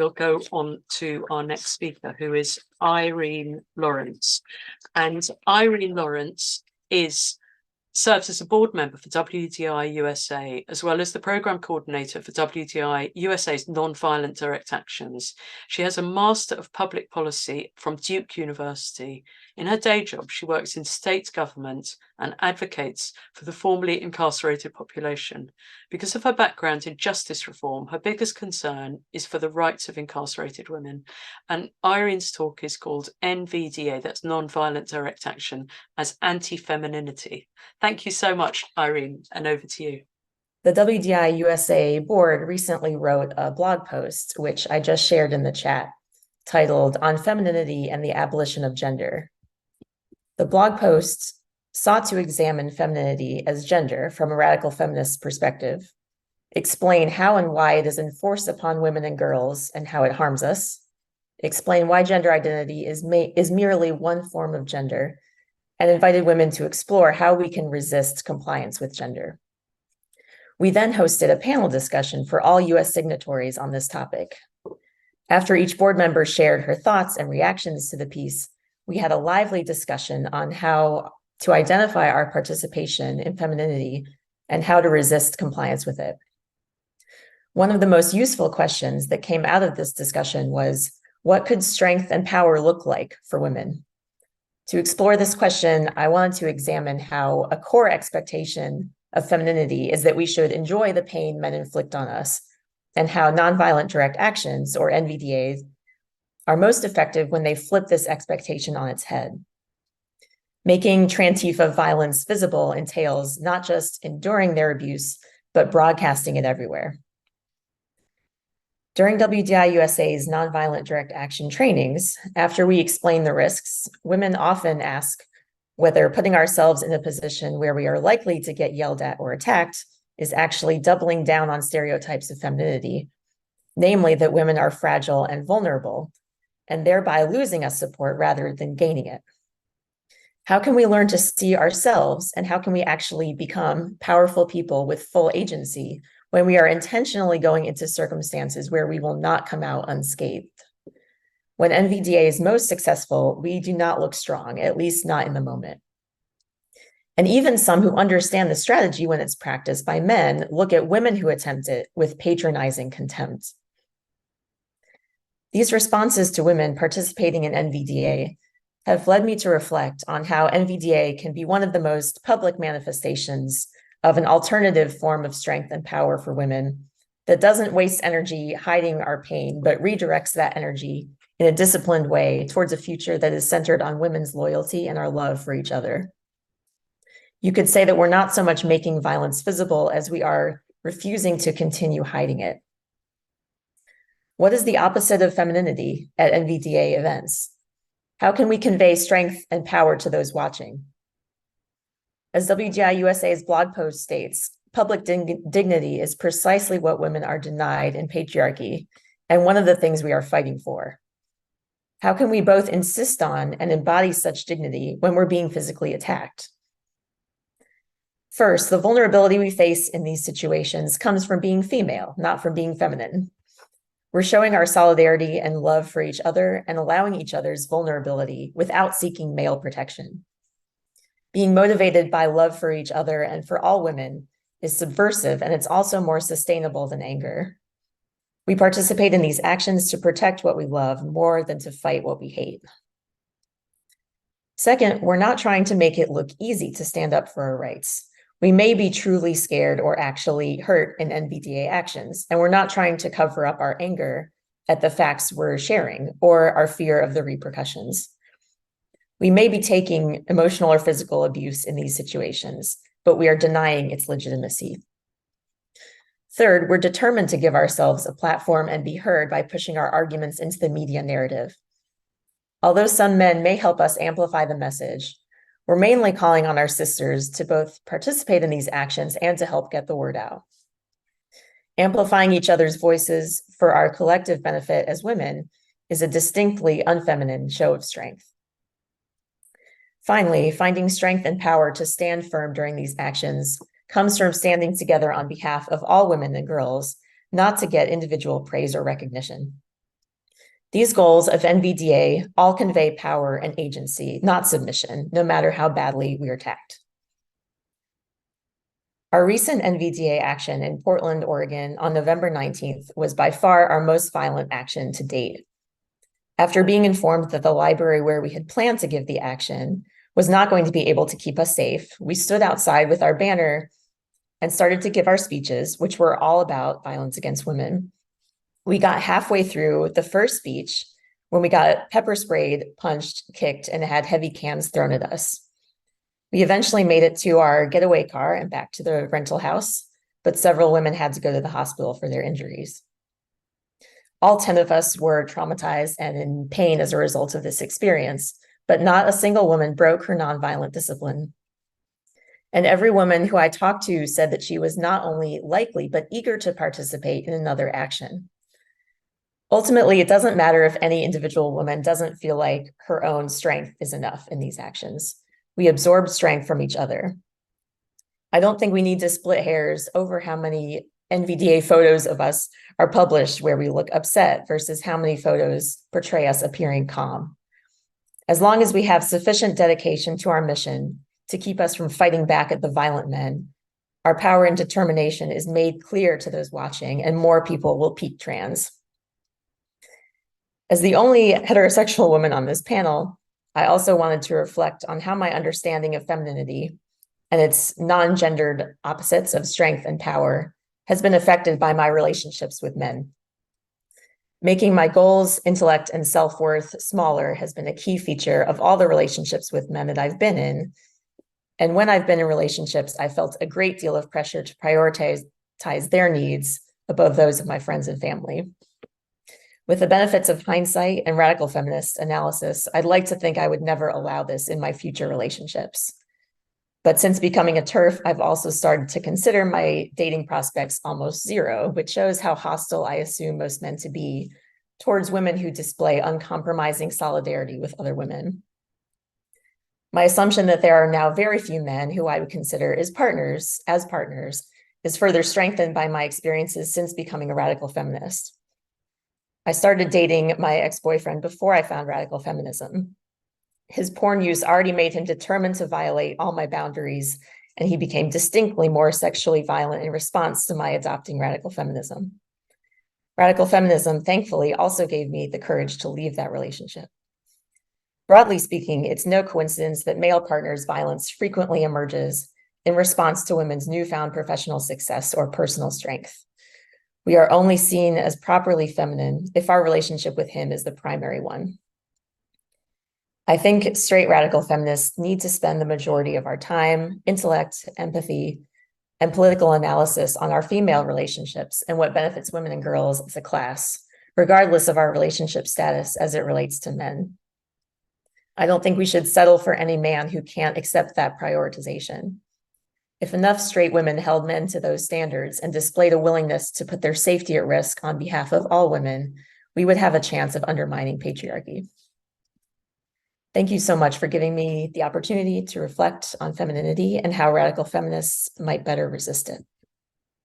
we'll go on to our next speaker, who is Irene Lawrence. And Irene Lawrence serves as a board member for WDI USA, as well as the program coordinator for WDI USA's Nonviolent Direct Actions. She has a Master of Public Policy from Duke University. In her day job, she works in state government and advocates for the formerly incarcerated population. Because of her background in justice reform, her biggest concern is for the rights of incarcerated women. And Irene's talk is called NVDA, that's Nonviolent Direct Action, as Anti-Femininity. Thank you so much, Irene, and over to you. The WDI USA board recently wrote a blog post, which I just shared in the chat, titled On Femininity and the Abolition of Gender. The blog post sought to examine femininity as gender from a radical feminist perspective, explain how and why it is enforced upon women and girls and how it harms us, explain why gender identity is merely one form of gender, and invited women to explore how we can resist compliance with gender. We then hosted a panel discussion for all US signatories on this topic. After each board member shared her thoughts and reactions to the piece, we had a lively discussion on how to identify our participation in femininity and how to resist compliance with it. One of the most useful questions that came out of this discussion was, what could strength and power look like for women? To explore this question, I wanted to examine how a core expectation of femininity is that we should enjoy the pain men inflict on us, and how nonviolent direct actions, or NVDAs, are most effective when they flip this expectation on its head. Making Trantifa violence visible entails not just enduring their abuse, but broadcasting it everywhere. During WDI USA's nonviolent direct action trainings, after we explain the risks, women often ask whether putting ourselves in a position where we are likely to get yelled at or attacked is actually doubling down on stereotypes of femininity, namely that women are fragile and vulnerable, and thereby losing us support rather than gaining it. How can we learn to see ourselves, and how can we actually become powerful people with full agency when we are intentionally going into circumstances where we will not come out unscathed? When NVDA is most successful, we do not look strong, at least not in the moment. And even some who understand the strategy when it's practiced by men look at women who attempt it with patronizing contempt. These responses to women participating in NVDA have led me to reflect on how NVDA can be one of the most public manifestations of an alternative form of strength and power for women that doesn't waste energy hiding our pain, but redirects that energy in a disciplined way towards a future that is centered on women's loyalty and our love for each other. You could say that we're not so much making violence visible as we are refusing to continue hiding it. What is the opposite of femininity at NVDA events? How can we convey strength and power to those watching? As WDI USA's blog post states, public dignity is precisely what women are denied in patriarchy, and one of the things we are fighting for. How can we both insist on and embody such dignity when we're being physically attacked? First, the vulnerability we face in these situations comes from being female, not from being feminine. We're showing our solidarity and love for each other and allowing each other's vulnerability without seeking male protection. Being motivated by love for each other and for all women is subversive, and it's also more sustainable than anger. We participate in these actions to protect what we love more than to fight what we hate. Second, we're not trying to make it look easy to stand up for our rights. We may be truly scared or actually hurt in NVDA actions, and we're not trying to cover up our anger at the facts we're sharing or our fear of the repercussions. We may be taking emotional or physical abuse in these situations, but we are denying its legitimacy. Third, we're determined to give ourselves a platform and be heard by pushing our arguments into the media narrative. Although some men may help us amplify the message, we're mainly calling on our sisters to both participate in these actions and to help get the word out. Amplifying each other's voices for our collective benefit as women is a distinctly unfeminine show of strength. Finally, finding strength and power to stand firm during these actions comes from standing together on behalf of all women and girls, not to get individual praise or recognition. These goals of NVDA all convey power and agency, not submission, no matter how badly we are attacked. Our recent NVDA action in Portland, Oregon on November 19th was by far our most violent action to date. After being informed that the library where we had planned to give the action was not going to be able to keep us safe, we stood outside with our banner and started to give our speeches, which were all about violence against women. We got halfway through the first speech when we got pepper sprayed, punched, kicked, and had heavy cans thrown at us. We eventually made it to our getaway car and back to the rental house, but several women had to go to the hospital for their injuries. All 10 of us were traumatized and in pain as a result of this experience, but not a single woman broke her nonviolent discipline. And every woman who I talked to said that she was not only likely, but eager to participate in another action. Ultimately, it doesn't matter if any individual woman doesn't feel like her own strength is enough in these actions. We absorb strength from each other. I don't think we need to split hairs over how many NVDA photos of us are published where we look upset versus how many photos portray us appearing calm. As long as we have sufficient dedication to our mission to keep us from fighting back at the violent men, our power and determination is made clear to those watching, and more people will peak trans. As the only heterosexual woman on this panel, I also wanted to reflect on how my understanding of femininity and its non-gendered opposites of strength and power has been affected by my relationships with men. Making my goals, intellect, and self-worth smaller has been a key feature of all the relationships with men that I've been in. And when I've been in relationships, I felt a great deal of pressure to prioritize their needs above those of my friends and family. With the benefits of hindsight and radical feminist analysis, I'd like to think I would never allow this in my future relationships. But since becoming a TERF, I've also started to consider my dating prospects almost zero, which shows how hostile I assume most men to be towards women who display uncompromising solidarity with other women. My assumption that there are now very few men who I would consider as partners is further strengthened by my experiences since becoming a radical feminist. I started dating my ex-boyfriend before I found radical feminism. His porn use already made him determined to violate all my boundaries, and he became distinctly more sexually violent in response to my adopting radical feminism. Radical feminism, thankfully, also gave me the courage to leave that relationship. Broadly speaking, it's no coincidence that male partners' violence frequently emerges in response to women's newfound professional success or personal strength. We are only seen as properly feminine if our relationship with him is the primary one. I think straight radical feminists need to spend the majority of our time, intellect, empathy, and political analysis on our female relationships and what benefits women and girls as a class, regardless of our relationship status as it relates to men. I don't think we should settle for any man who can't accept that prioritization. If enough straight women held men to those standards and displayed a willingness to put their safety at risk on behalf of all women, we would have a chance of undermining patriarchy. Thank you so much for giving me the opportunity to reflect on femininity and how radical feminists might better resist it.